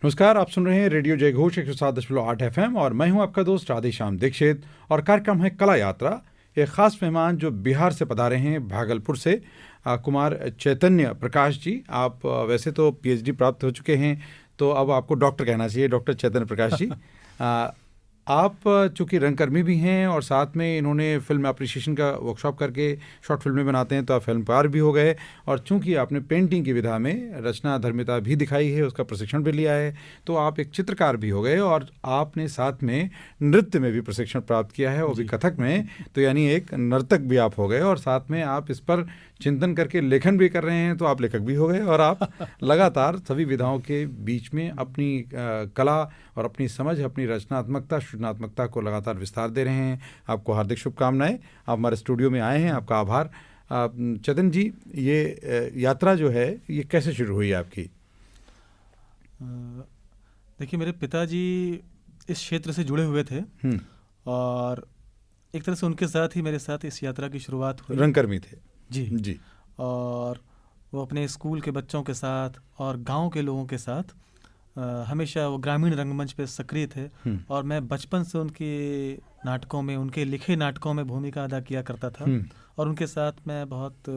नमस्कार, आप सुन रहे हैं रेडियो जयघोष 107.8 FM और मैं हूं आपका दोस्त राधेश्याम दीक्षित और कार्यक्रम है कला यात्रा। एक खास मेहमान जो बिहार से पधारे हैं, भागलपुर से कुमार चैतन्य प्रकाश जी। आप वैसे तो PhD प्राप्त हो चुके हैं, तो अब आपको डॉक्टर कहना चाहिए, डॉक्टर चैतन्य प्रकाश जी। आप चूँकि रंगकर्मी भी हैं और साथ में इन्होंने फिल्म एप्रिसिएशन का वर्कशॉप करके शॉर्ट फिल्में बनाते हैं, तो आप फिल्मकार भी हो गए। और चूँकि आपने पेंटिंग की विधा में रचना धर्मिता भी दिखाई है, उसका प्रशिक्षण भी लिया है, तो आप एक चित्रकार भी हो गए। और आपने साथ में नृत्य में भी प्रशिक्षण प्राप्त किया है, वो भी कथक में। तो यानी एक नर्तक भी आप हो गए और साथ में आप इस पर चिंतन करके लेखन भी कर रहे हैं, तो आप लेखक भी हो गए। और आप लगातार सभी विधाओं के बीच में अपनी कला और अपनी समझ, अपनी रचनात्मकता, सृजनात्मकता को लगातार विस्तार दे रहे हैं। आपको हार्दिक शुभकामनाएं। आप हमारे स्टूडियो में आए हैं, आपका आभार। चैतन्य जी, ये यात्रा जो है ये कैसे शुरू हुई आपकी? देखिए, मेरे पिताजी इस क्षेत्र से जुड़े हुए थे और एक तरह से उनके साथ ही मेरे साथ इस यात्रा की शुरुआत हुई। रंगकर्मी थे जी। और वो अपने स्कूल के बच्चों के साथ और गांव के लोगों के साथ हमेशा वो ग्रामीण रंगमंच पे सक्रिय थे। और मैं बचपन से उनके नाटकों में, उनके लिखे नाटकों में भूमिका अदा किया करता था और उनके साथ मैं बहुत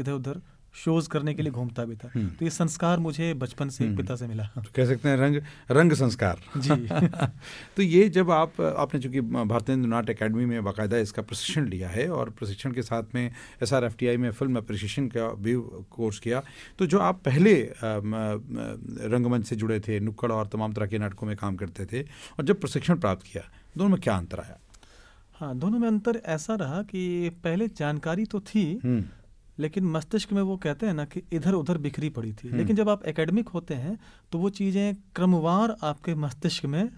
इधर उधर शोज करने के लिए घूमता भी था। तो ये संस्कार मुझे बचपन से पिता से मिला, तो कह सकते हैं रंग संस्कार जी। तो ये जब आपने चूंकि भारतीय नाट्य अकेडमी में बाकायदा इसका प्रशिक्षण लिया है और प्रशिक्षण के साथ में SRFTI में फिल्म एप्रिसिएशन का भी कोर्स किया, तो जो आप पहले रंगमंच से जुड़े थे, नुक्कड़ और तमाम तरह के नाटकों में काम करते थे, और जब प्रशिक्षण प्राप्त किया, दोनों में क्या अंतर आया? हाँ, दोनों में अंतर ऐसा रहा कि पहले जानकारी तो थी, लेकिन मस्तिष्क में वो कहते हैं ना कि इधर उधर बिखरी पड़ी थी। लेकिन जब आप एकेडमिक होते हैं तो वो चीज़ें क्रमवार आपके मस्तिष्क में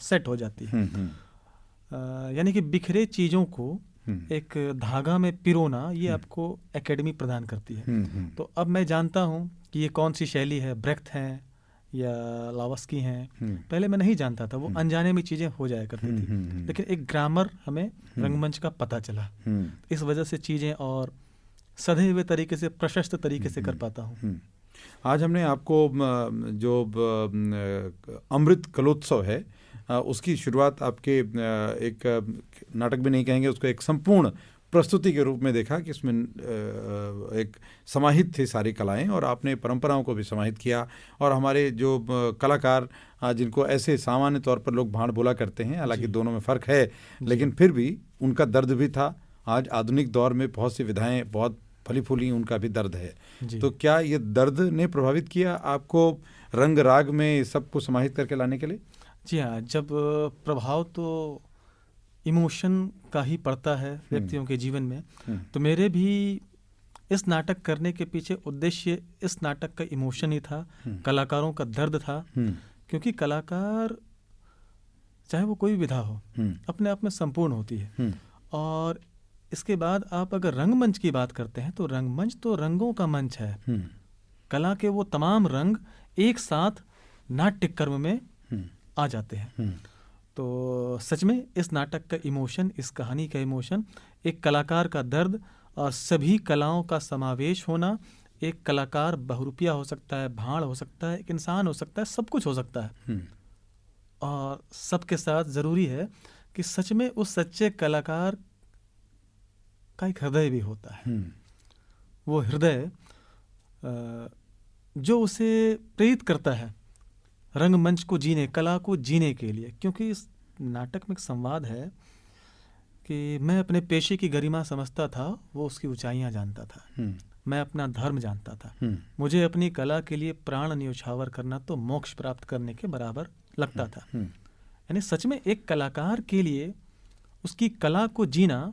सेट हो जाती है। यानी कि बिखरे चीज़ों को एक धागा में पिरोना, ये आपको एकेडमी प्रदान करती है। तो अब मैं जानता हूँ कि ये कौन सी शैली है, ब्रेख्त हैं या लावस्की हैं। पहले मैं नहीं जानता था, वो अनजाने में चीज़ें हो जाया करती थी। लेकिन एक ग्रामर हमें रंगमंच का पता चला, इस वजह से चीज़ें और सधे हुए तरीके से, प्रशस्त तरीके से कर पाता हूँ। आज हमने आपको जो अमृत कलोत्सव है उसकी शुरुआत आपके एक नाटक भी नहीं कहेंगे उसको, एक संपूर्ण प्रस्तुति के रूप में देखा कि इसमें एक समाहित थी सारी कलाएं और आपने परंपराओं को भी समाहित किया। और हमारे जो कलाकार जिनको ऐसे सामान्य तौर पर लोग भांड़ बोला करते हैं, हालांकि दोनों में फ़र्क है, लेकिन फिर भी उनका दर्द भी था। आज आधुनिक दौर में बहुत सी विधाएं बहुत फली फूली, उनका भी दर्द है। तो क्या ये दर्द ने प्रभावित किया आपको रंग राग में सबको समाहित करके लाने के लिए? जी हाँ, जब प्रभाव तो इमोशन का ही पड़ता है व्यक्तियों के जीवन में, तो मेरे भी इस नाटक करने के पीछे उद्देश्य इस नाटक का इमोशन ही था, कलाकारों का दर्द था। क्योंकि कलाकार चाहे वो कोई विधा हो, अपने आप में संपूर्ण होती है। और इसके बाद आप अगर रंगमंच की बात करते हैं तो रंगमंच तो रंगों का मंच है। कला के वो तमाम रंग एक साथ नाट्य कर्म में आ जाते हैं। तो सच में इस नाटक का इमोशन, इस कहानी का इमोशन, एक कलाकार का दर्द और सभी कलाओं का समावेश होना। एक कलाकार बहुरूपिया हो सकता है, भांड़ हो सकता है, एक इंसान हो सकता है, सब कुछ हो सकता है। और सबके साथ ज़रूरी है कि सच में उस सच्चे कलाकार का एक हृदय भी होता है। वो हृदय जो उसे प्रेरित करता है रंगमंच को जीने, कला को जीने के लिए। क्योंकि इस नाटक में एक संवाद है कि मैं अपने पेशे की गरिमा समझता था, वो उसकी ऊंचाइयां जानता था। मैं अपना धर्म जानता था। मुझे अपनी कला के लिए प्राण न्यौछावर करना तो मोक्ष प्राप्त करने के बराबर लगता था। यानी सच में एक कलाकार के लिए उसकी कला को जीना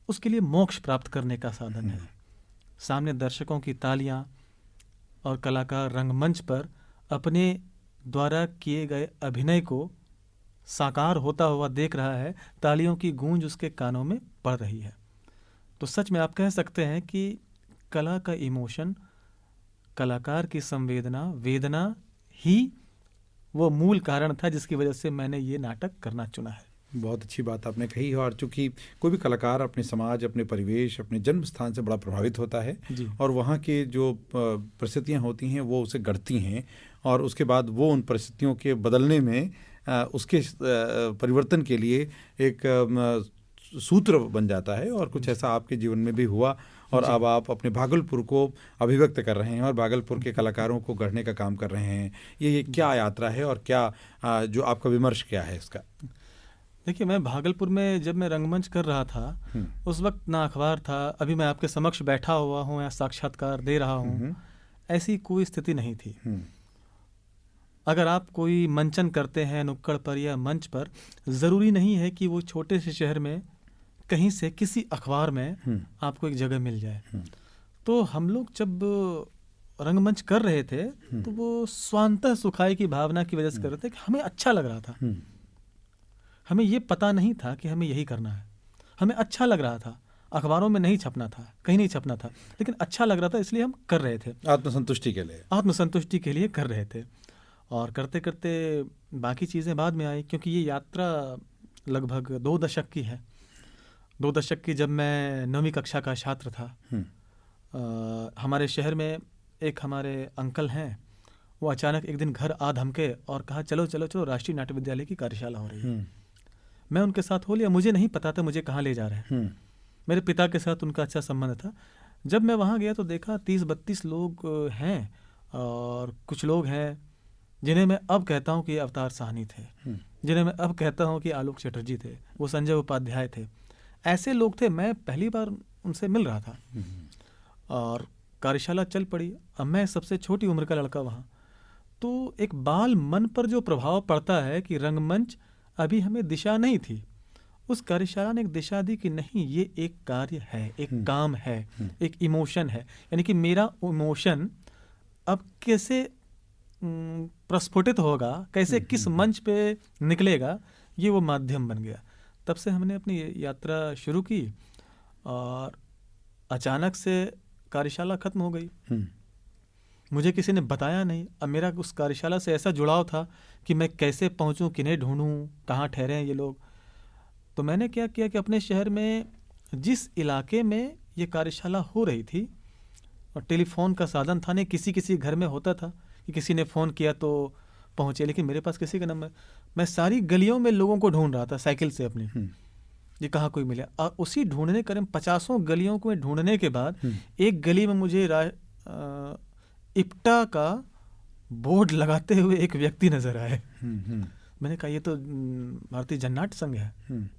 उसके लिए मोक्ष प्राप्त करने का साधन है। सामने दर्शकों की तालियां और कलाकार रंगमंच पर अपने द्वारा किए गए अभिनय को साकार होता हुआ देख रहा है, तालियों की गूंज उसके कानों में पड़ रही है। तो सच में आप कह सकते हैं कि कला का इमोशन, कलाकार की संवेदना, वेदना ही वो मूल कारण था जिसकी वजह से मैंने ये नाटक करना चुना है। बहुत अच्छी बात आपने कही है। और चूंकि कोई भी कलाकार अपने समाज, अपने परिवेश, अपने जन्म स्थान से बड़ा प्रभावित होता है जी। और वहाँ के जो परिस्थितियाँ होती हैं वो उसे गढ़ती हैं और उसके बाद वो उन परिस्थितियों के बदलने में उसके परिवर्तन के लिए एक सूत्र बन जाता है। और कुछ ऐसा आपके जीवन में भी हुआ और अब आप अपने भागलपुर को अभिव्यक्त कर रहे हैं और भागलपुर के कलाकारों को गढ़ने का काम कर रहे हैं। ये क्या यात्रा है और क्या जो आपका विमर्श क्या है इसका? देखिए, मैं भागलपुर में जब मैं रंगमंच कर रहा था, उस वक्त ना अखबार था, अभी मैं आपके समक्ष बैठा हुआ हूँ या साक्षात्कार दे रहा हूँ, ऐसी कोई स्थिति नहीं थी। अगर आप कोई मंचन करते हैं नुक्कड़ पर या मंच पर, ज़रूरी नहीं है कि वो छोटे से शहर में कहीं से किसी अखबार में आपको एक जगह मिल जाए। तो हम लोग जब रंगमंच कर रहे थे तो वो स्वांतः सुखाई की भावना की वजह से कर रहे थे कि हमें अच्छा लग रहा था। हमें ये पता नहीं था कि हमें यही करना है, हमें अच्छा लग रहा था। अखबारों में नहीं छपना था, कहीं नहीं छपना था, लेकिन अच्छा लग रहा था, इसलिए हम कर रहे थे। आत्मसंतुष्टि के लिए कर रहे थे। और करते करते बाकी चीज़ें बाद में आई, क्योंकि ये यात्रा लगभग 2 दशक की है। 2 दशक की जब मैं 9वीं कक्षा का छात्र था, हमारे शहर में एक हमारे अंकल हैं, वो अचानक एक दिन घर आ धमके और कहा चलो चलो चलो, राष्ट्रीय नाट्य विद्यालय की कार्यशाला हो रही है। मैं उनके साथ हो लिया, मुझे नहीं पता था मुझे कहाँ ले जा रहे हैं। मेरे पिता के साथ उनका अच्छा संबंध था। जब मैं वहाँ गया तो देखा 30-32 लोग हैं और कुछ लोग हैं जिन्हें मैं अब कहता हूँ कि अवतार साहनी थे, जिन्हें मैं अब कहता हूँ कि आलोक चटर्जी थे, वो संजय उपाध्याय थे। ऐसे लोग थे, मैं पहली बार उनसे मिल रहा था और कार्यशाला चल पड़ी। अब मैं सबसे छोटी उम्र का लड़का वहाँ, तो एक बाल मन पर जो प्रभाव पड़ता है कि रंगमंच अभी हमें दिशा नहीं थी, उस कार्यशाला ने एक दिशा दी कि नहीं, ये एक कार्य है, एक काम है, एक इमोशन है। यानी कि मेरा इमोशन अब कैसे प्रस्फुटित होगा, कैसे किस मंच पे निकलेगा, ये वो माध्यम बन गया। तब से हमने अपनी यात्रा शुरू की और अचानक से कार्यशाला खत्म हो गई। मुझे किसी ने बताया नहीं। अब मेरा उस कार्यशाला से ऐसा जुड़ाव था कि मैं कैसे पहुंचूं, किन्हें ढूंढूं, कहाँ ठहरे हैं ये लोग। तो मैंने क्या किया कि अपने शहर में जिस इलाके में ये कार्यशाला हो रही थी, और टेलीफोन का साधन था नहीं, किसी किसी घर में होता था कि किसी ने फ़ोन किया तो पहुँचे, लेकिन मेरे पास किसी का नंबर। मैं सारी गलियों में लोगों को ढूंढ रहा था साइकिल से अपनी, ये कहाँ कोई मिले। और उसी ढूंढने करीब 50 गलियों को ढूंढने के बाद एक गली में मुझे इप्टा का बोर्ड लगाते हुए एक व्यक्ति नजर आए। मैंने कहा ये तो भारतीय जननाट्य संघ है।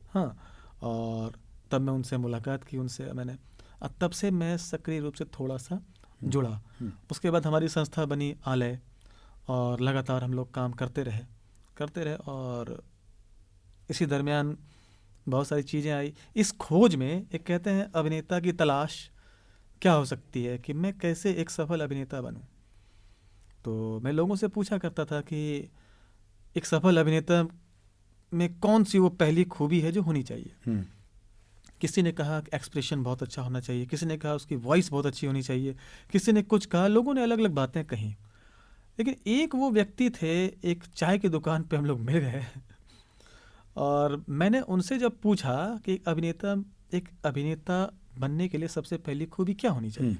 हाँ, और तब मैं उनसे मुलाकात की, उनसे मैंने, तब से मैं सक्रिय रूप से थोड़ा सा जुड़ा। उसके बाद हमारी संस्था बनी आलय, और लगातार हम लोग काम करते रहे और इसी दरमियान बहुत सारी चीज़ें आई। इस खोज में एक कहते हैं अभिनेता की तलाश क्या हो सकती है कि मैं कैसे एक सफल अभिनेता बनूं। तो मैं लोगों से पूछा करता था कि एक सफल अभिनेता में कौन सी वो पहली खूबी है जो होनी चाहिए। किसी ने कहा कि एक्सप्रेशन बहुत अच्छा होना चाहिए, किसी ने कहा उसकी वॉइस बहुत अच्छी होनी चाहिए, किसी ने कुछ कहा, लोगों ने अलग अलग बातें कहीं। लेकिन एक वो व्यक्ति थे, एक चाय की दुकान पे हम लोग मिल गए और मैंने उनसे जब पूछा कि एक अभिनेता बनने के लिए सबसे पहली खूबी क्या होनी चाहिए,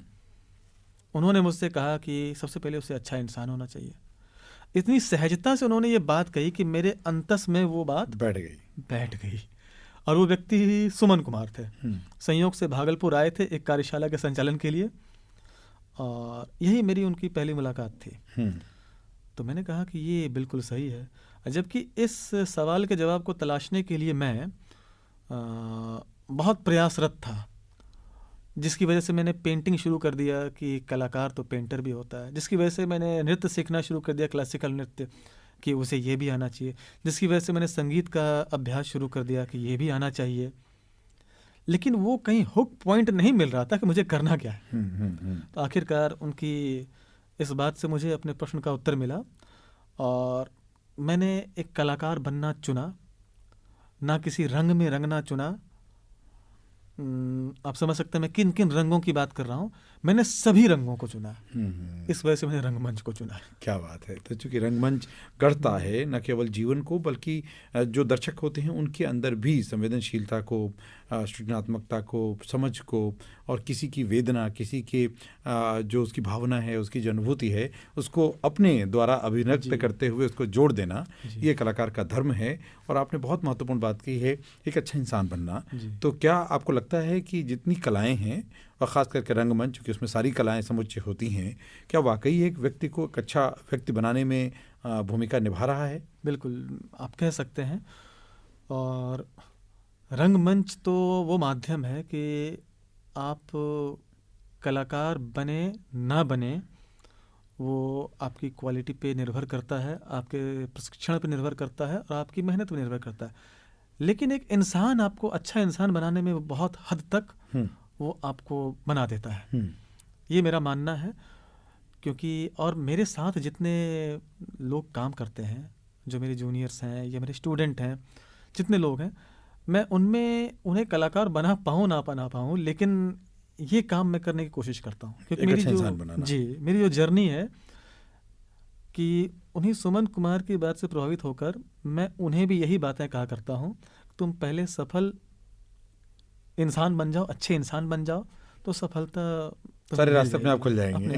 उन्होंने मुझसे कहा कि सबसे पहले उसे अच्छा इंसान होना चाहिए। इतनी सहजता से उन्होंने ये बात कही कि मेरे अंतस में वो बात बैठ गई। और वो व्यक्ति सुमन कुमार थे, संयोग से भागलपुर आए थे एक कार्यशाला के संचालन के लिए, और यही मेरी उनकी पहली मुलाकात थी। तो मैंने कहा कि ये बिल्कुल सही है। जबकि इस सवाल के जवाब को तलाशने के लिए मैं बहुत प्रयासरत था, जिसकी वजह से मैंने पेंटिंग शुरू कर दिया कि कलाकार तो पेंटर भी होता है, जिसकी वजह से मैंने नृत्य सीखना शुरू कर दिया, क्लासिकल नृत्य, कि उसे ये भी आना चाहिए, जिसकी वजह से मैंने संगीत का अभ्यास शुरू कर दिया कि ये भी आना चाहिए। लेकिन वो कहीं हुक पॉइंट नहीं मिल रहा था कि मुझे करना क्या है। तो आखिरकार उनकी इस बात से मुझे अपने प्रश्न का उत्तर मिला और मैंने एक कलाकार बनना चुना, ना किसी रंग में रंगना चुना। आप समझ सकते हैं मैं किन किन रंगों की बात कर रहा हूँ। मैंने सभी रंगों को चुना, इस वजह से मैंने रंगमंच को चुना। क्या बात है। तो चूंकि रंगमंच गढ़ता है न केवल जीवन को, बल्कि जो दर्शक होते हैं उनके अंदर भी संवेदनशीलता को, सृजनात्मकता को, समझ को, और किसी की वेदना, किसी के जो उसकी भावना है, उसकी जो अनुभूति है, उसको अपने द्वारा अभिव्यक्त करते हुए उसको जोड़ देना, ये कलाकार का धर्म है। और आपने बहुत महत्वपूर्ण बात की है, एक अच्छा इंसान बनना। तो क्या आपको लगता है कि जितनी कलाएं हैं, और ख़ास करके रंगमंच, क्योंकि उसमें सारी कलाएं समुच्चय होती हैं, क्या वाकई एक व्यक्ति को एक अच्छा व्यक्ति बनाने में भूमिका निभा रहा है? बिल्कुल, आप कह सकते हैं। और रंगमंच तो वो माध्यम है कि आप कलाकार बने ना बने, वो आपकी क्वालिटी पे निर्भर करता है, आपके प्रशिक्षण पे निर्भर करता है, और आपकी मेहनत पे निर्भर करता है। लेकिन एक इंसान, आपको अच्छा इंसान बनाने में बहुत हद तक वो आपको बना देता है, ये मेरा मानना है। क्योंकि और मेरे साथ जितने लोग काम करते हैं, जो मेरे जूनियर्स हैं या मेरे स्टूडेंट हैं, जितने लोग हैं, मैं उनमें उन्हें कलाकार बना पाऊँ ना पाऊँ, लेकिन ये काम मैं करने की कोशिश करता हूँ। क्योंकि मेरी जो जर्नी है, कि उन्हीं सुमन कुमार की बात से प्रभावित होकर मैं उन्हें भी यही बातें कहा करता हूँ, तुम पहले सफल इंसान बन जाओ, अच्छे इंसान बन जाओ, तो सफलता सारे रास्ते अपने आप खुल जाएंगे।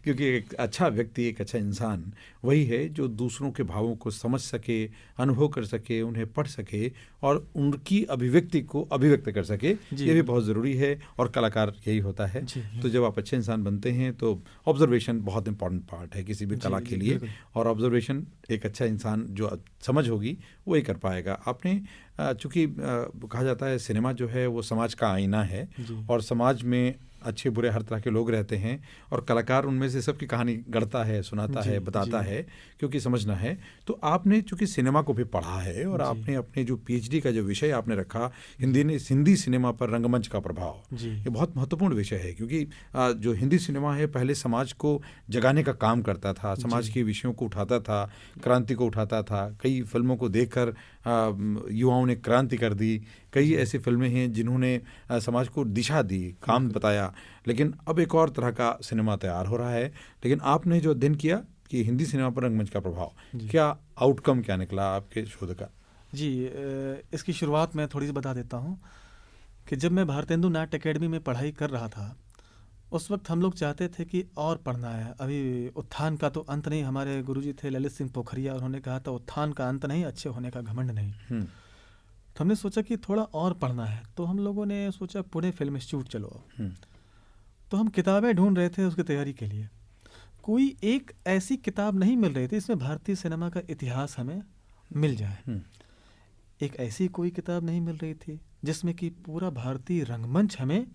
क्योंकि एक अच्छा व्यक्ति, एक अच्छा इंसान वही है जो दूसरों के भावों को समझ सके, अनुभव कर सके, उन्हें पढ़ सके और उनकी अभिव्यक्ति को अभिव्यक्त कर सके। ये भी बहुत ज़रूरी है, और कलाकार यही होता है। तो जब आप अच्छे इंसान बनते हैं तो ऑब्जर्वेशन बहुत इंपॉर्टेंट पार्ट है किसी भी कला के लिए, और ऑब्जर्वेशन एक अच्छा इंसान जो समझ होगी वो ही कर पाएगा। आपने चूँकि कहा जाता है सिनेमा जो है वो समाज का आईना है, और समाज में अच्छे बुरे हर तरह के लोग रहते हैं, और कलाकार उनमें से सबकी कहानी गढ़ता है, सुनाता है, बताता है, क्योंकि समझना है। तो आपने चूँकि सिनेमा को भी पढ़ा है, और आपने अपने जो पीएचडी का जो विषय आपने रखा, हिंदी सिनेमा पर रंगमंच का प्रभाव, ये बहुत महत्वपूर्ण विषय है। क्योंकि जो हिंदी सिनेमा है पहले समाज को जगाने का काम करता था, समाज के विषयों को उठाता था, क्रांति को उठाता था। कई फिल्मों को देखकर युवाओं ने क्रांति कर दी। कई ऐसी फिल्में हैं जिन्होंने समाज को दिशा दी, काम बताया। लेकिन अब एक और तरह का सिनेमा तैयार हो रहा है। लेकिन आपने जो अध्ययन किया कि हिंदी सिनेमा पर रंगमंच का प्रभाव, क्या आउटकम क्या निकला आपके शोध का? जी, इसकी शुरुआत मैं थोड़ी सी बता देता हूँ कि जब मैं भारतेंदु नाट्य अकेडमी में पढ़ाई कर रहा था, उस वक्त हम लोग चाहते थे कि और पढ़ना है। अभी उत्थान का तो अंत नहीं, हमारे गुरुजी थे ललित सिंह पोखरिया, उन्होंने कहा था उत्थान का अंत नहीं, अच्छे होने का घमंड नहीं। तो हमने सोचा कि थोड़ा और पढ़ना है, तो हम लोगों ने सोचा पुणे फिल्म इंस्टीट्यूट चलो। तो हम किताबें ढूंढ रहे थे उसकी तैयारी के लिए, कोई एक ऐसी किताब नहीं मिल रही थी इसमें भारतीय सिनेमा का इतिहास हमें मिल जाए। एक ऐसी कोई किताब नहीं मिल रही थी जिसमें कि पूरा भारतीय रंगमंच हमें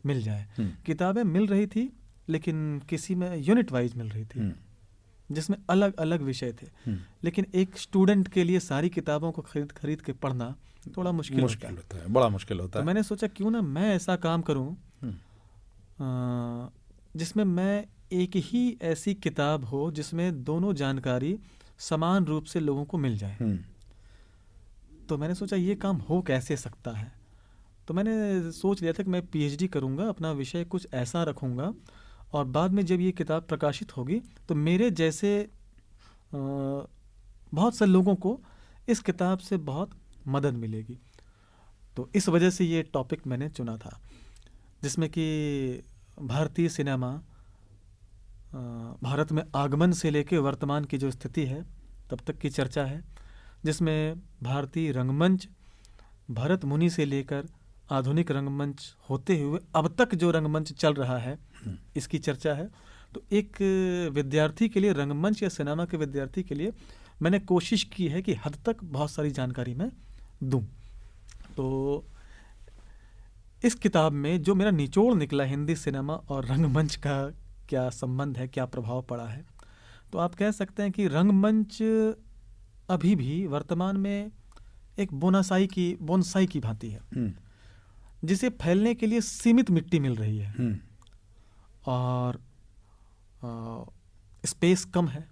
मिल जाए। किताबें मिल रही थी, लेकिन किसी में यूनिट वाइज मिल रही थी, जिसमें अलग अलग विषय थे। लेकिन एक स्टूडेंट के लिए सारी किताबों को खरीद के पढ़ना थोड़ा मुश्किल होता है, बड़ा मुश्किल होता है। तो मैंने सोचा क्यों ना मैं ऐसा काम करूं जिसमें मैं एक ही ऐसी किताब हो जिसमें दोनों जानकारी समान रूप से लोगों को मिल जाए। तो मैंने सोचा ये काम हो कैसे सकता है। तो मैंने सोच लिया था कि मैं पीएचडी करूंगा, अपना विषय कुछ ऐसा रखूंगा, और बाद में जब ये किताब प्रकाशित होगी तो मेरे जैसे बहुत से लोगों को इस किताब से बहुत मदद मिलेगी। तो इस वजह से ये टॉपिक मैंने चुना था, जिसमें कि भारतीय सिनेमा भारत में आगमन से लेकर वर्तमान की जो स्थिति है तब तक की चर्चा है, जिसमें भारतीय रंगमंच भरत मुनि से लेकर आधुनिक रंगमंच होते हुए अब तक जो रंगमंच चल रहा है इसकी चर्चा है। तो एक विद्यार्थी के लिए, रंगमंच या सिनेमा के विद्यार्थी के लिए मैंने कोशिश की है कि हद तक बहुत सारी जानकारी मैं दूं। तो इस किताब में जो मेरा निचोड़ निकला हिंदी सिनेमा और रंगमंच का क्या संबंध है, क्या प्रभाव पड़ा है, तो आप कह सकते हैं कि रंगमंच अभी भी वर्तमान में एक बोनसाई की भांति है, जिसे फैलने के लिए सीमित मिट्टी मिल रही है और स्पेस कम है,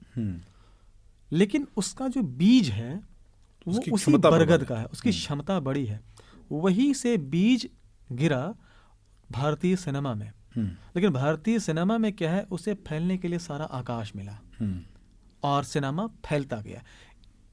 लेकिन उसका जो बीज है वो उसी बरगद का है, उसकी क्षमता बड़ी है। वही से बीज गिरा भारतीय सिनेमा में। लेकिन भारतीय सिनेमा में क्या है, उसे फैलने के लिए सारा आकाश मिला और सिनेमा फैलता गया।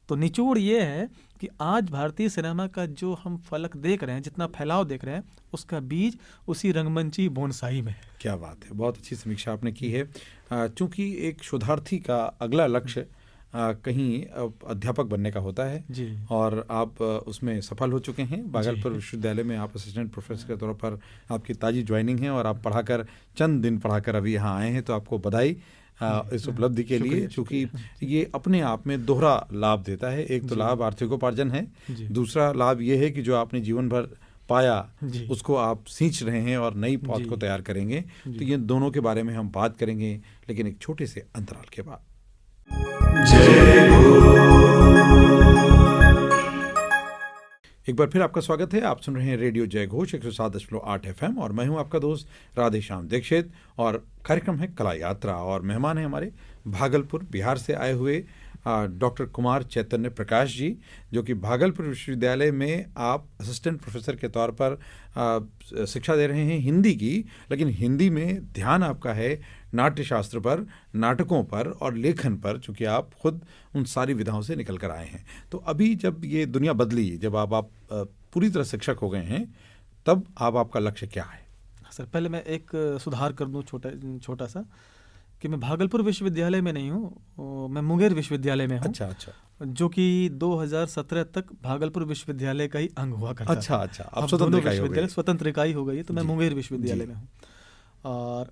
तो निचोड़ ये है कि आज भारतीय सिनेमा का जो हम फलक देख रहे हैं, जितना फैलाव देख रहे हैं, उसका बीज उसी रंगमंची बोनसाई में है। क्या बात है, बहुत अच्छी समीक्षा आपने की है। चूंकि एक शोधार्थी का अगला लक्ष्य कहीं अध्यापक बनने का होता है जी। और आप उसमें सफल हो चुके हैं। भागलपुर विश्वविद्यालय में आप असिस्टेंट प्रोफेसर के तौर पर आपकी ताज़ी ज्वाइनिंग है और आप पढ़ाकर चंद दिन पढ़ाकर अभी यहाँ आए हैं, तो आपको बधाई इस उपलब्धि के लिए, क्योंकि ये अपने आप में दोहरा लाभ देता है। एक तो लाभ आर्थिकोपार्जन है, दूसरा लाभ ये है कि जो आपने जीवन भर पाया उसको आप सींच रहे हैं और नई पौध को तैयार करेंगे। तो ये दोनों के बारे में हम बात करेंगे, लेकिन एक छोटे से अंतराल के बाद। एक बार फिर आपका स्वागत है। आप सुन रहे हैं रेडियो जय घोष 107.8 FM और मैं हूं आपका दोस्त राधेश्याम दीक्षित और कार्यक्रम है कला यात्रा और मेहमान हैं हमारे भागलपुर बिहार से आए हुए डॉक्टर कुमार चैतन्य प्रकाश जी, जो कि भागलपुर विश्वविद्यालय में आप असिस्टेंट प्रोफेसर के तौर पर शिक्षा दे रहे हैं हिंदी की, लेकिन हिंदी में ध्यान आपका है नाट्यशास्त्र पर, नाटकों पर और लेखन पर, चूँकि आप खुद उन सारी विधाओं से निकल कर आए हैं। तो अभी जब ये दुनिया बदली, जब आप पूरी तरह शिक्षक हो गए हैं, तब आपका लक्ष्य क्या है? सर, पहले मैं एक सुधार कर दूं छोटा सा, कि मैं भागलपुर विश्वविद्यालय में नहीं हूँ, मैं मुंगेर विश्वविद्यालय में हूँ। अच्छा, जो कि 2017 तक भागलपुर विश्वविद्यालय का ही अंग हुआ करता था। अच्छा, अब स्वतंत्र इकाई हो गई है, तो मैं मुंगेर विश्वविद्यालय में हूँ। और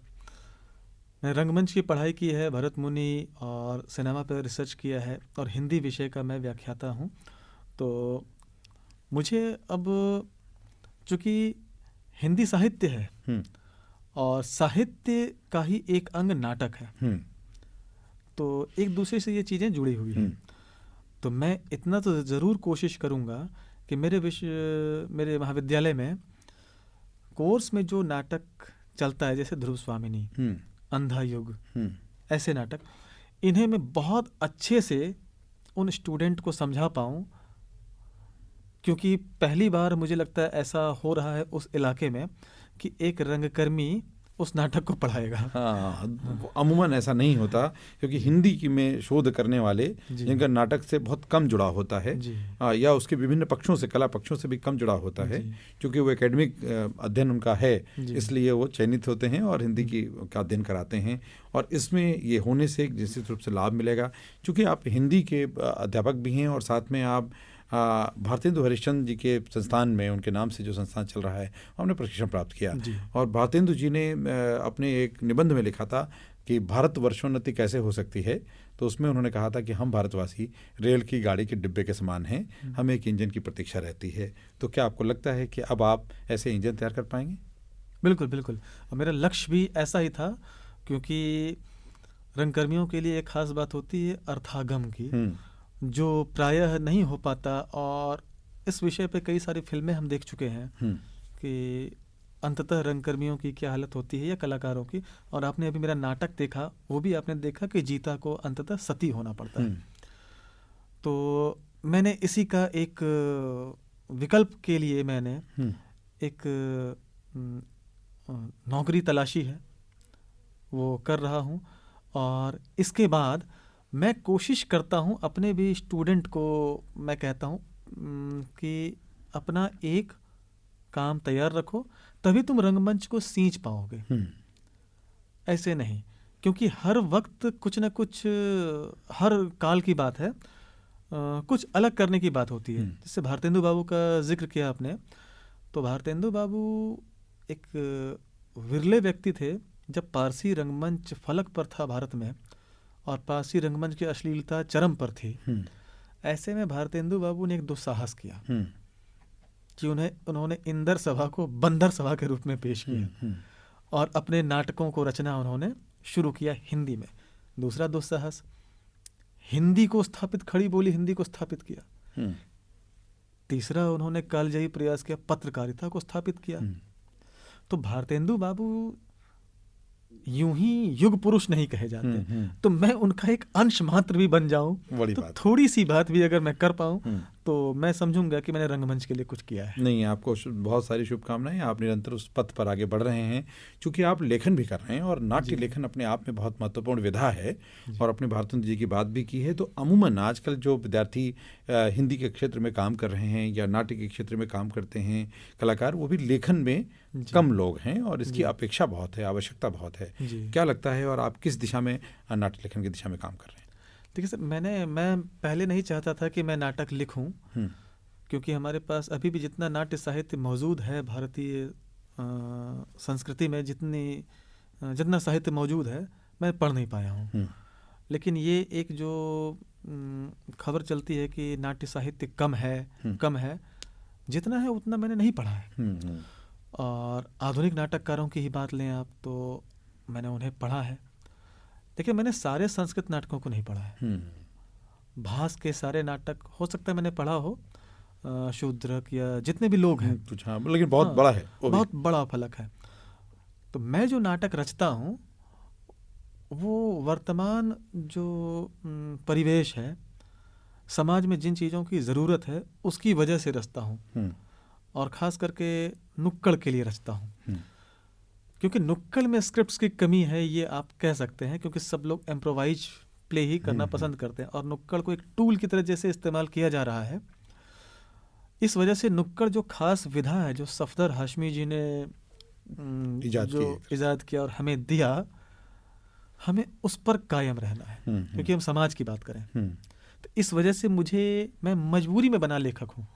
मैंने रंगमंच की पढ़ाई की है, भरत मुनि और सिनेमा पर रिसर्च किया है और हिंदी विषय का मैं व्याख्याता हूँ। तो मुझे अब चूँकि हिंदी साहित्य है और साहित्य का ही एक अंग नाटक है, तो एक दूसरे से ये चीज़ें जुड़ी हुई हैं। तो मैं इतना तो ज़रूर कोशिश करूँगा कि मेरे महाविद्यालय में कोर्स में जो नाटक चलता है, जैसे ध्रुव स्वामिनी, अंधा युग, ऐसे नाटक, इन्हें मैं बहुत अच्छे से उन स्टूडेंट को समझा पाऊँ, क्योंकि पहली बार मुझे लगता है ऐसा हो रहा है उस इलाके में कि एक रंगकर्मी उस नाटक को पढ़ाएगा। हाँ, अमूमन ऐसा नहीं होता, क्योंकि हिंदी की में शोध करने वाले जिनका नाटक से बहुत कम जुड़ा होता है या उसके विभिन्न पक्षों से, कला पक्षों से भी कम जुड़ा होता है, क्योंकि वो एकेडमिक अध्ययन उनका है, इसलिए वो चयनित होते हैं और हिंदी का अध्ययन कराते हैं। और इसमें ये होने से एक निश्चित रूप से लाभ मिलेगा, क्योंकि आप हिंदी के अध्यापक भी हैं और साथ में आप भारतेंदु हरिश्चंद्र जी के संस्थान में, उनके नाम से जो संस्थान चल रहा है, हमने प्रशिक्षण प्राप्त किया। और भारतेंदु जी ने अपने एक निबंध में लिखा था कि भारत वर्षोन्नति कैसे हो सकती है, तो उसमें उन्होंने कहा था कि हम भारतवासी रेल की गाड़ी के डिब्बे के समान हैं, हमें एक इंजन की प्रतीक्षा रहती है। तो क्या आपको लगता है कि अब आप ऐसे इंजन तैयार कर पाएंगे? बिल्कुल बिल्कुल, और मेरा लक्ष्य भी ऐसा ही था, क्योंकि रंगकर्मियों के लिए एक खास बात होती है अर्थागम की, जो प्रायः नहीं हो पाता। और इस विषय पे कई सारी फिल्में हम देख चुके हैं कि अंततः रंगकर्मियों की क्या हालत होती है या कलाकारों की। और आपने अभी मेरा नाटक देखा, वो भी आपने देखा कि जीता को अंततः सती होना पड़ता है। तो मैंने इसी का एक विकल्प के लिए मैंने एक नौकरी तलाशी है, वो कर रहा हूँ। और इसके बाद मैं कोशिश करता हूँ अपने भी स्टूडेंट को, मैं कहता हूँ कि अपना एक काम तैयार रखो, तभी तुम रंगमंच को सींच पाओगे। ऐसे नहीं, क्योंकि हर वक्त कुछ न कुछ, हर काल की बात है, कुछ अलग करने की बात होती है। जैसे भारतेंदु बाबू का जिक्र किया आपने, तो भारतेंदु बाबू एक विरले व्यक्ति थे जब पारसी रंगमंच फलक पर था भारत में, और पारसी रंगमंच की अश्लीलता चरम पर थी। ऐसे में भारतेंदु बाबू ने एक दुस्साहस किया कि उन्होंने इंदर सभा को बंदर सभा के रूप में पेश किया और अपने नाटकों को रचना उन्होंने शुरू किया हिंदी में। दूसरा दुस्साहस, हिंदी को स्थापित, खड़ी बोली हिंदी को स्थापित किया। तीसरा, उन्होंने कालजयी प्रयास किया, पत्रकारिता को स्थापित किया। तो भारतेंदु बाबू यूं ही युग पुरुष नहीं कहे जाते, तो मैं उनका एक अंश मात्र भी बन जाऊं, तो थोड़ी सी बात भी अगर मैं कर पाऊं, तो मैं समझूंगा कि मैंने रंगमंच के लिए कुछ किया है। नहीं, आपको बहुत सारी शुभकामनाएं। आप निरंतर उस पथ पर आगे बढ़ रहे हैं, क्योंकि आप लेखन भी कर रहे हैं और नाट्य लेखन अपने आप में बहुत महत्वपूर्ण विधा है। और अपने भारतेंदु जी की बात भी की है। तो अमूमन आजकल जो विद्यार्थी हिंदी के क्षेत्र में काम कर रहे हैं या नाट्य के क्षेत्र में काम करते हैं कलाकार, वो भी लेखन में कम लोग हैं और इसकी अपेक्षा बहुत है, आवश्यकता बहुत है। क्या लगता है, और आप किस दिशा में नाट्य लेखन की दिशा में काम कर रहे हैं? देखिए सर, मैं पहले नहीं चाहता था कि मैं नाटक लिखूं, क्योंकि हमारे पास अभी भी जितना नाट्य साहित्य मौजूद है भारतीय संस्कृति में, जितना साहित्य मौजूद है मैं पढ़ नहीं पाया हूं। लेकिन ये एक जो खबर चलती है कि नाट्य साहित्य कम है, जितना है उतना मैंने नहीं पढ़ा है। और आधुनिक नाटककारों की ही बात लें आप, तो मैंने उन्हें पढ़ा है। देखिए, मैंने सारे संस्कृत नाटकों को नहीं पढ़ा है। भास के सारे नाटक हो सकता है मैंने पढ़ा हो, शूद्रक या जितने भी लोग हैं, लेकिन बहुत बड़ा है, बहुत बड़ा फलक है। तो मैं जो नाटक रचता हूँ वो वर्तमान जो परिवेश है, समाज में जिन चीज़ों की ज़रूरत है उसकी वजह से रचता हूँ, और ख़ास करके नुक्कड़ के लिए रचता हूँ। क्योंकि नुक्कड़ में स्क्रिप्ट्स की कमी है, ये आप कह सकते हैं, क्योंकि सब लोग इम्प्रोवाइज प्ले ही करना पसंद करते हैं और नुक्कड़ को एक टूल की तरह जैसे इस्तेमाल किया जा रहा है। इस वजह से नुक्कड़ जो खास विधा है, जो सफदर हाशमी जी ने इजाद किया और हमें दिया, हमें उस पर कायम रहना है, क्योंकि हम समाज की बात करें। तो इस वजह से मैं मजबूरी में बना लेखक हूँ।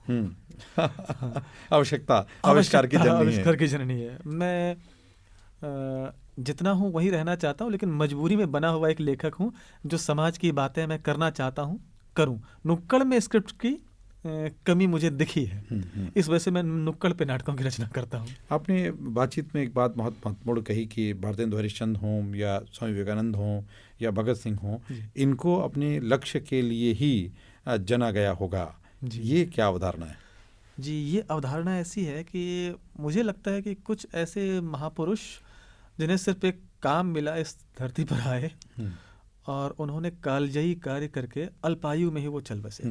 आवश्यकता आविष्कार की जननी है। मैं जितना हूँ वही रहना चाहता हूँ, लेकिन मजबूरी में बना हुआ एक लेखक हूँ। जो समाज की बातें मैं करना चाहता हूँ करूँ। नुक्कड़ में स्क्रिप्ट की कमी मुझे दिखी है, इस वजह से मैं नुक्कड़ पे नाटकों की रचना करता हूँ। आपने बातचीत में एक बात बहुत महत्वपूर्ण कही कि भारतेंदु हरिश्चंद्र हों या स्वामी विवेकानंद हों या भगत सिंह हों, इनको अपने लक्ष्य के लिए ही जना गया होगा। ये क्या अवधारणा है? जी, ये अवधारणा ऐसी है कि मुझे लगता है कि कुछ ऐसे महापुरुष जिन्हें सिर्फ एक काम मिला इस धरती पर आए और उन्होंने कालजयी कार्य करके अल्पायु में ही वो चल बसे।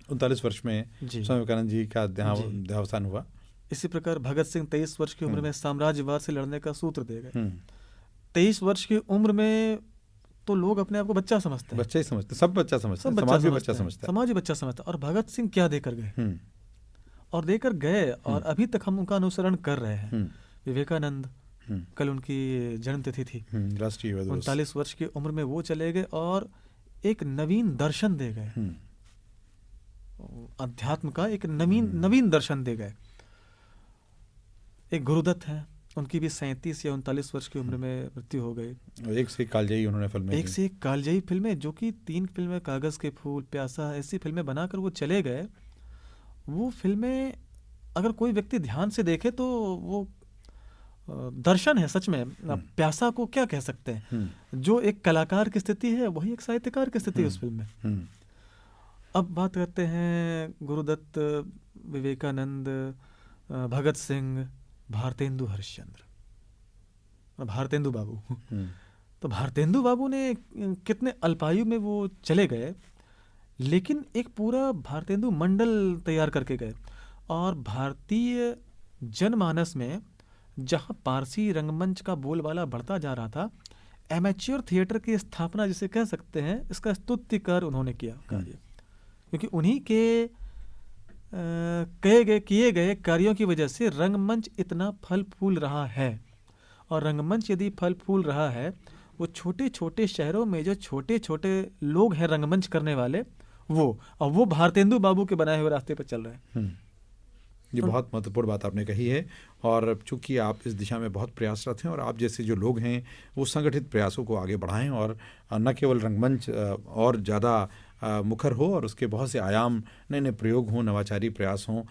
39 वर्ष में स्वामी विवेकानंद जी का देहावसान हुआ। इसी प्रकार भगत सिंह 23 वर्ष की उम्र में साम्राज्यवाद से लड़ने का सूत्र दे गए। 23 वर्ष की उम्र में तो लोग अपने आप को बच्चा समझते हैं, बच्चा ही समझते, सब बच्चा समझते हैं, समाज भी बच्चा समझता है, समाज भी बच्चा समझता है। और भगत सिंह क्या देकर गए और देकर गए, और अभी तक हम उनका अनुसरण कर रहे हैं। विवेकानंद, कल उनकी जन्मतिथि थी, राष्ट्रीय 39 वर्ष की उम्र में वो चले गए और एक नवीन दर्शन दे गए, अध्यात्म का एक नवीन दर्शन दे गए। एक गुरुदत्त हैं, उनकी भी 37 या 39 वर्ष की उम्र में मृत्यु हो गई। एक से एक कालजयी उन्होंने फिल्में, एक से एक कालजयी फिल्में, जो कि 3 फिल्में, कागज के फूल, प्यासा, ऐसी फिल्में बनाकर वो चले गए। वो फिल्में अगर कोई व्यक्ति ध्यान से देखे तो वो दर्शन है सच में। प्यासा को क्या कह सकते हैं, जो एक कलाकार की स्थिति है वही एक साहित्यकार की स्थिति है उस फिल्म में। अब बात करते हैं गुरुदत्त, विवेकानंद, भगत सिंह, भारतेंदु हरिश्चंद्र, भारतेंदु बाबू। तो भारतेंदु बाबू ने कितने अल्पायु में वो चले गए, लेकिन एक पूरा भारतेंदु मंडल तैयार करके गए। और भारतीय जनमानस में जहां पारसी रंगमंच का बोलबाला बढ़ता जा रहा था, एमेच्योर थिएटर की स्थापना जिसे कह सकते हैं, इसका स्तुतिकर उन्होंने किया कार्य। क्योंकि उन्हीं के किए गए कार्यों की वजह से रंगमंच इतना फल फूल रहा है। और रंगमंच यदि फल फूल रहा है, वो छोटे छोटे शहरों में जो छोटे छोटे लोग हैं रंगमंच करने वाले, वो भारतेंदु बाबू के बनाए हुए रास्ते पर चल रहे हैं। ये बहुत महत्वपूर्ण बात आपने कही है। और चूंकि आप इस दिशा में बहुत प्रयासरत हैं और आप जैसे जो लोग हैं वो संगठित प्रयासों को आगे बढ़ाएं और न केवल रंगमंच और ज़्यादा मुखर हो और उसके बहुत से आयाम, नए नए प्रयोग हों, नवाचारी प्रयास हों,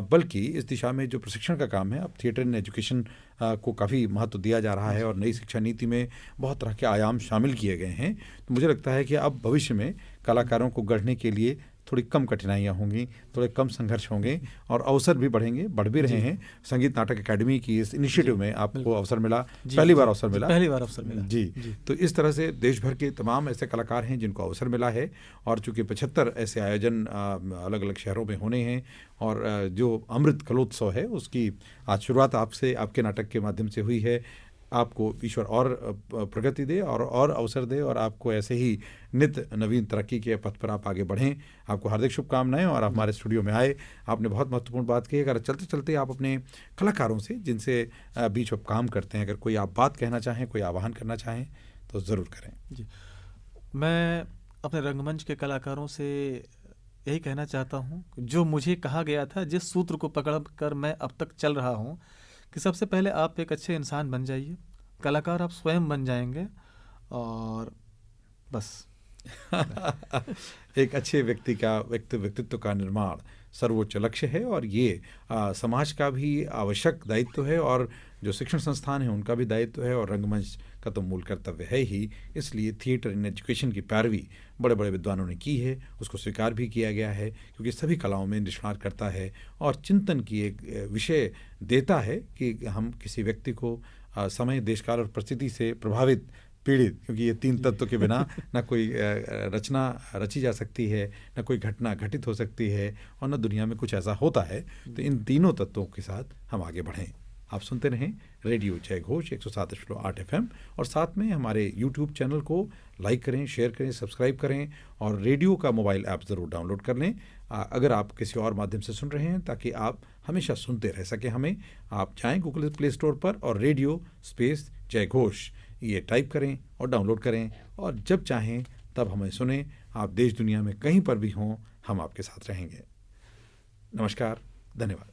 बल्कि इस दिशा में जो प्रशिक्षण का काम है, अब थिएटर एंड एजुकेशन को काफ़ी महत्व दिया जा रहा है और नई शिक्षा नीति में बहुत तरह के आयाम शामिल किए गए हैं। तो मुझे लगता है कि अब भविष्य में कलाकारों को गढ़ने के लिए थोड़ी कम कठिनाइयाँ होंगी, थोड़े कम संघर्ष होंगे और अवसर भी बढ़ेंगे, बढ़ भी रहे हैं। संगीत नाटक अकेडमी की इस इनिशिएटिव में आपको अवसर मिला, पहली बार अवसर मिला। पहली बार अवसर मिला जी। तो इस तरह से देश भर के तमाम ऐसे कलाकार हैं जिनको अवसर मिला है और चूँकि 75 ऐसे आयोजन अलग अलग शहरों में होने हैं और जो अमृत कलोत्सव है उसकी आज शुरुआत आपसे, आपके नाटक के माध्यम से हुई है। आपको ईश्वर और प्रगति दे और अवसर दे और आपको ऐसे ही नित्य नवीन तरक्की के पथ पर आप आगे बढ़ें। आपको हार्दिक शुभकामनाएं और हमारे स्टूडियो में आए। आपने बहुत महत्वपूर्ण बात की। अगर चलते चलते आप अपने कलाकारों से जिनसे बीच में काम करते हैं, अगर कोई आप बात कहना चाहें, कोई आह्वान करना चाहें तो ज़रूर करें। जी, मैं अपने रंगमंच के कलाकारों से यही कहना चाहता हूँ, जो मुझे कहा गया था, जिस सूत्र को पकड़ कर मैं अब तक चल रहा हूँ, कि सबसे पहले आप एक अच्छे इंसान बन जाइए, कलाकार आप स्वयं बन जाएंगे और बस। एक अच्छे व्यक्ति का व्यक्तित्व का निर्माण सर्वोच्च लक्ष्य है और ये समाज का भी आवश्यक दायित्व है और जो शिक्षण संस्थान है उनका भी दायित्व है और रंगमंच का तो मूल कर्तव्य है ही। इसलिए थिएटर इन एजुकेशन की पैरवी बड़े बड़े विद्वानों ने की है, उसको स्वीकार भी किया गया है क्योंकि सभी कलाओं में निष्णात करता है और चिंतन की एक विषय देता है कि हम किसी व्यक्ति को समय, देशकाल और परिस्थिति से प्रभावित, पीड़ित, क्योंकि ये तीन तत्व के बिना ना कोई रचना रची जा सकती है, ना कोई घटना घटित हो सकती है और ना दुनिया में कुछ ऐसा होता है। तो इन तीनों तत्वों के साथ हम आगे बढ़ें। आप सुनते रहें रेडियो जय घोष 107.8 FM और साथ में हमारे YouTube चैनल को लाइक करें, शेयर करें, सब्सक्राइब करें और रेडियो का मोबाइल ऐप ज़रूर डाउनलोड कर लें अगर आप किसी और माध्यम से सुन रहे हैं, ताकि आप हमेशा सुनते रह सकें हमें। आप जाएँ गूगल प्ले स्टोर पर और रेडियो स्पेस जय घोष ये टाइप करें और डाउनलोड करें और जब चाहें तब हमें सुनें। आप देश दुनिया में कहीं पर भी हों, हम आपके साथ रहेंगे। नमस्कार, धन्यवाद।